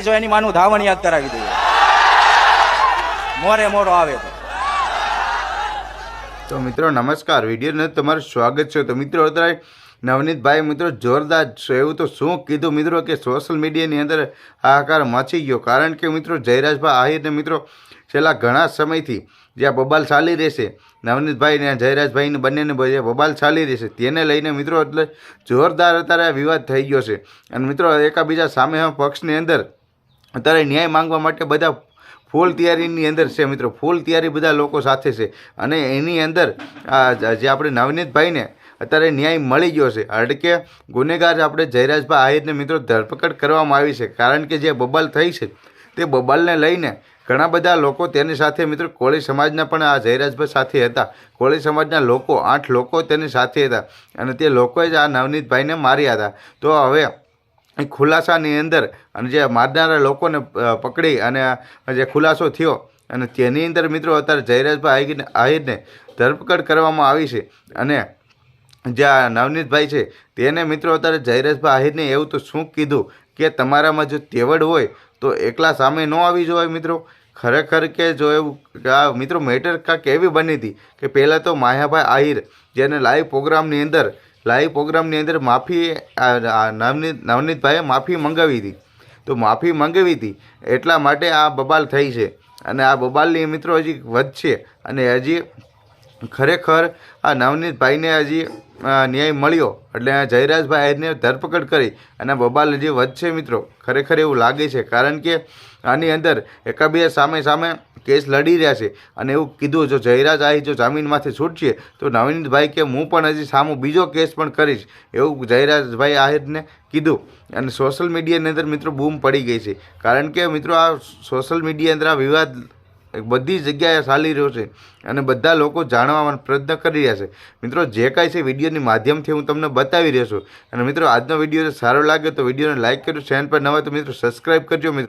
જો એની માનું ધાવણ યાદ કરાવી દઈએ, મોરે મોરો આવે તો મિત્રો નમસ્કાર, વિડીયોને તમારું સ્વાગત છે. તો મિત્રો અત્યારે નવનીતભાઈ મિત્રો જોરદાર એવું તો શું કીધું મિત્રો કે સોશિયલ મીડિયાની અંદર હાહાકાર મચી ગયો. કારણ કે મિત્રો જયરાજભાઈ આહિરને મિત્રો છેલ્લા ઘણા સમયથી જે આ બબાલ ચાલી રહેશે, નવનીતભાઈ ને જયરાજભાઈને બંનેને જે બબાલ ચાલી રહેશે તેને લઈને મિત્રો એટલે જોરદાર અત્યારે વિવાદ થઈ ગયો છે. અને મિત્રો એકાબીજા સામે પક્ષની અંદર અત્યારે ન્યાય માંગવા માટે બધા ફૂલ તૈયારીની અંદર છે મિત્રો, ફૂલ તૈયારી બધા લોકો સાથે છે. અને એની અંદર જે આપણે નવનીતભાઈને અત્યારે ન્યાય મળી ગયો છે. એટલે કે ગુનેગાર આપણે જયરાજભાઈ આહિરને મિત્રો ધરપકડ કરવામાં આવી છે. કારણ કે જે બબાલ થઈ છે તે બબાલને લઈને ઘણા બધા લોકો તેની સાથે મિત્રો કોળી સમાજના પણ આ જયરાજભાઈ સાથે હતા. કોળી સમાજના લોકો 8 લોકો તેની સાથે હતા અને તે લોકોએ જ આ નવનીતભાઈને માર્યા હતા. તો હવે એ ખુલાસાની અંદર અને જે મારનારા લોકોને પકડી અને જે ખુલાસો થયો અને તેની અંદર મિત્રો અત્યારે જયરાજભાઈ આહિરને ધરપકડ કરવામાં આવી છે. અને જે આ નવનીતભાઈ છે તેને મિત્રો અત્યારે જયરાજભાઈ આહિરને એવું તો શું કીધું કે તમારામાં જો તેવડ હોય તો એકલા સામે ન આવી જોઈએ મિત્રો. ખરેખર કે જો એવું આ મિત્રો મેટર કાંઈક એવી બની હતી કે પહેલાં તો માયાભાઈ આહિર જેને લાઈવ પ્રોગ્રામની અંદર માફી નવનીતભાઈએ માફી મંગાવી હતી. તો માફી મંગાવી હતી એટલા માટે આ બબાલ થઈ છે. અને આ બબાલની મિત્રો હજી વધશે અને હજી ખરેખર આ નવનીતભાઈને હજી ન્યાય મળ્યો એટલે જયરાજભાઈ આહિરને ધરપકડ કરી અને બબાલ હજી વધશે મિત્રો. ખરેખર એવું લાગે છે. કારણ કે આની અંદર એકાબીજા સામે કેસ લડી રહ્યા છે. અને એવું કીધું જો જયરાજ આહિર જો જામીનમાંથી છૂટશે તો નવનીતભાઈ કે હું પણ હજી સામો બીજો કેસ પણ કરીશ એવું જયરાજભાઈ આહિરને કીધું. અને સોશિયલ મીડિયાની અંદર મિત્રો બૂમ પડી ગઈ છે. કારણ કે મિત્રો આ સોશિયલ મીડિયા અંદર આ વિવાદ બધી જગ્યાએ ચાલી રહ્યો છે અને બધા લોકો જાણવાનો પ્રયત્ન કરી રહ્યા છે. મિત્રો જે કાંઈ છે વિડીયોની માધ્યમથી હું તમને બતાવી રહ્યો છું. અને મિત્રો આજનો વિડીયો સારો લાગે તો વિડીયોને લાઇક કરજો, ચેનલ પર નવા તો મિત્રો સબસ્ક્રાઈબ કરજો મિત્રો.